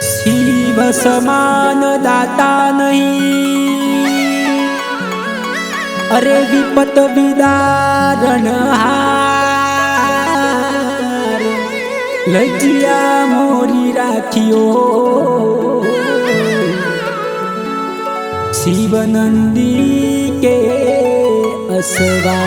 शिव समान दाता नहीं, अरे विपत विदारण हार, लजिया मोरी राखियो शिव नंदी के असवा।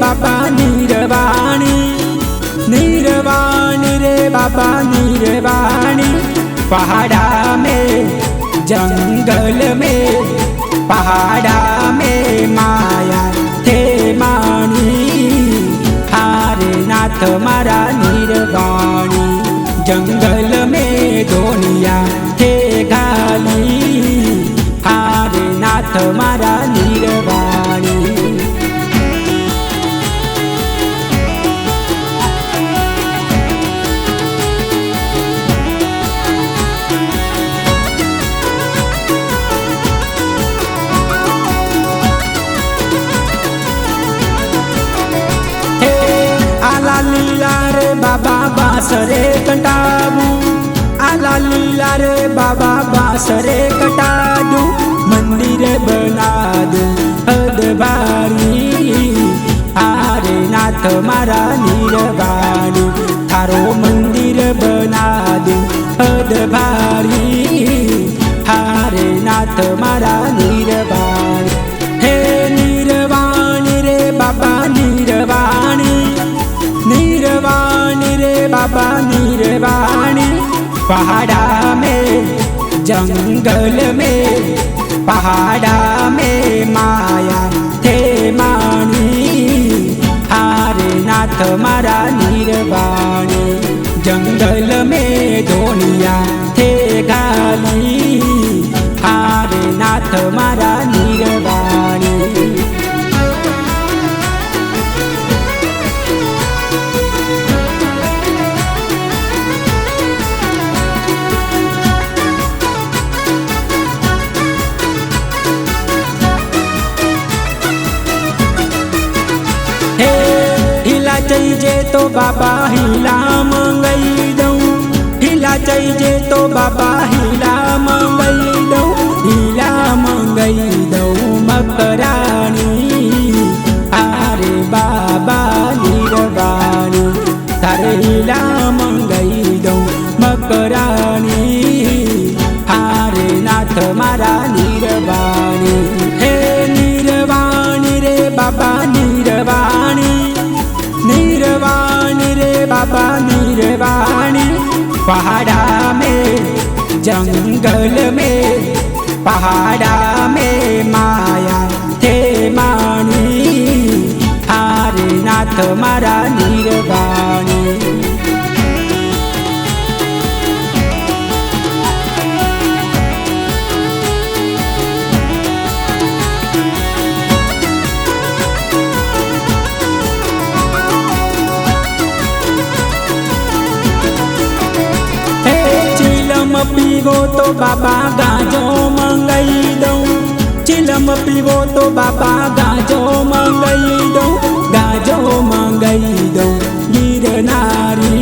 बाबा नीरवाणी, नीरवाणी रे बाबा नीरवाणी, पहाड़ा में जंगल में पहाड़ा में माया थे मानी, हारे नाथ मारा नीरवाणी, जंगल में दोनिया थे गाली, हारे नाथ मारा नीरवाणी। लीला रे बाबा बासरे कटाबू, आला लीला रे बाबा बासरे कटादू, मंदिर बना दू हदबारी, हारे नाथ मारा नीरवाणी, थारो मंदिर बना दू हदबारी, हारे नाथ मारा नीरवाणी। हे नीरवाणी रे बाबा नीरवाणी, नीरवाणी रे बाबा नीरवाणी, पहाड़ा में जंगल में पहाड़ा में माया थे मानी, हारे नाथ मारा नीरवाणी, जंगल में दोनिया थे गाली, हारे नाथ मारा नीरवाणी। चाहिए तो बाबा हिला मंगई दऊं, हिला चाहिए तो बाबा हिला मंगई दऊं, हिला मंगई दऊं मकरानी, आरे बाबा नीरवाणी, तारे हिला मंगई दऊं मकरानी, हारे नाथ मारा नीरवाणी। हे नीरवाणी रे बाबा नीरवाणी, नीरवाणी रे बाबा नीरवाणी, पहाड़ा में जंगल में पहाड़ा में माया थे मानी, हारे नाथ मारा नीरवाणी। पीवो तो बाबा गाजो मंगई दऊं, चिलम पीवो तो बाबा गाजो मंगई दऊं, गाजो मंगई दऊं गिरनारी,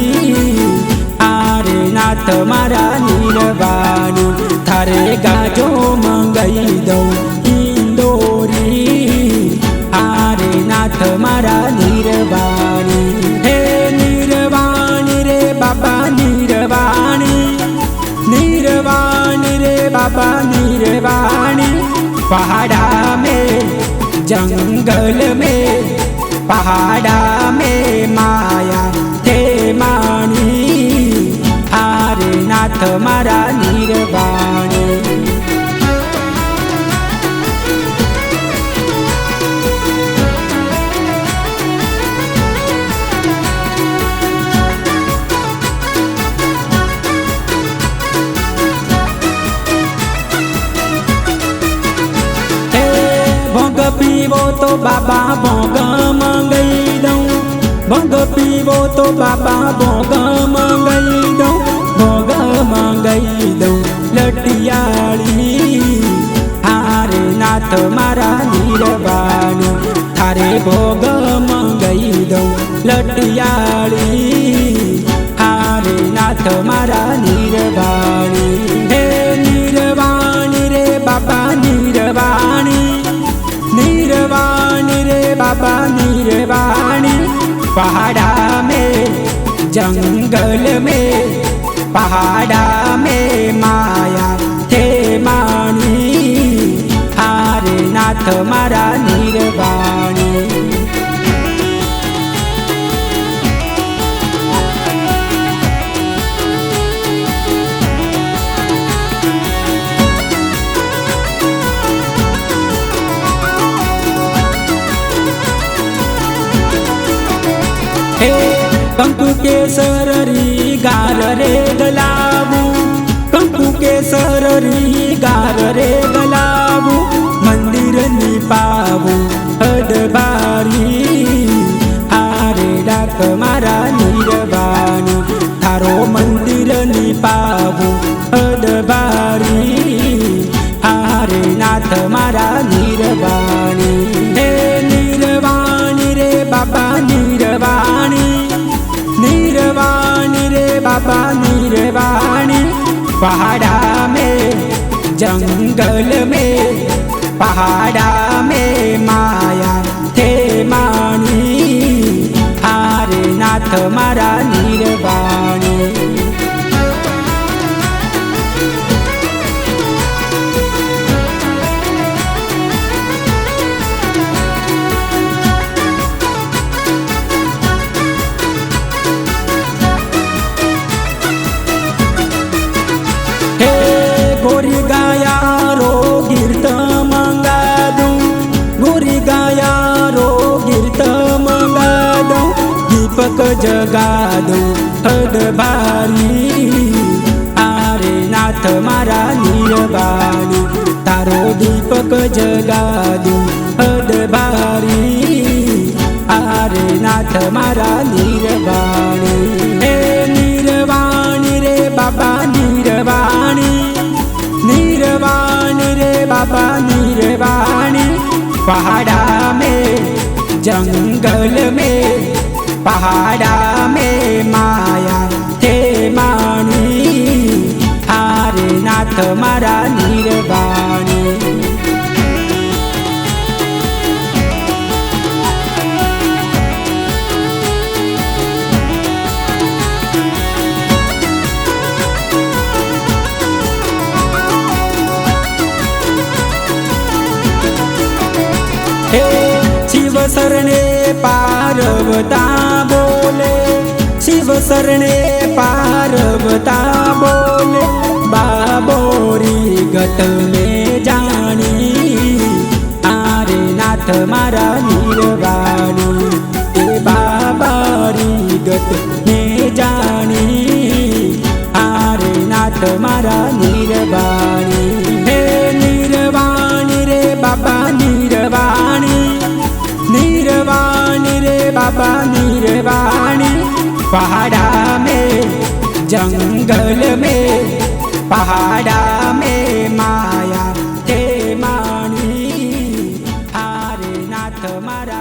आरे नाथ मारा नीरवाणी, थारे गाजो मंगई दऊं इंदोरी, आरे नाथ मारा नीरवाणी। हे नीरवाणी रे बाबा नीरवाणी, नीरवाणी रे बाबा नीरवाणी, पहाड़ा में जंगल में पहाड़ा में माया थे मानी, हारे नाथ मारा नीरवाणी। पीवो तो बाबा भोग मंगाई दऊं, भोग पीवो तो बाबा भोग मंगाई दऊं, भोग मंगाई दऊं। लटियाली हारे नाथ मारा नीरवाणी, थारे भोग मंगाई दऊं। लटियाली हारे नाथ मारा नीरवाणी, हे नीरवाणी रे बाबा नीरवाणी, नीरवाणी रे बाबा नीरवाणी। पहाड़ा में जंगल में, पहाड़ा में माया थे मानी, हारे नाथ मारा नीरवाणी। कंकु के सररी गार रे गलाबू, कंकु के सररी गार रे गलाबू। मंदिर नी पावू अदबारी, हारे डाक मारा नीरवाणी। थारो मंदिर नी पावू अदबारी, हारे नाथ मारा नीरवाणी। हे नीरवाणी रे बाबा नीरवाणी, नीरवाणी रे बाबा नीरवाणी। पहाड़ा में जंगल में, पहाड़ा में माया थे मानी, हारे नाथ मारा नीरवाणी। गोरी गाया रो गिरत मंगा दूं, गोरी गाया रो गिरत मंगा दूं। दीपक जगा दूं अदबारी, हारे नाथ मारा नीरवाणी। तारो दीपक जगा दूं अदबारी, हारे नाथ मारा नीरवाणी। हे नीरवाणी रे बाबा नीरवाणी, नीरवाणी रे बाबा नीरवाणी। पहाड़ा में जंगल में, पहाड़ा में माया थे मानी, हारे नाथ मारा नीरवाणी। शिव शरणे पार्वता बोले, शिव शरणे पार्वता बोले। बाबोरी गत में जानी, हारे नाथ मारा नीरवाणी। ए बाबारी गत में जानी, हारे नाथ मारा नीरवाणी। हे नीरवाणी रे बाबा नीरवाणी, नीरवाणी रे बाबा नीरवाणी। पहाड़ा में जंगल में, पहाड़ा में माया थे मानी, हारे नाथ मारा।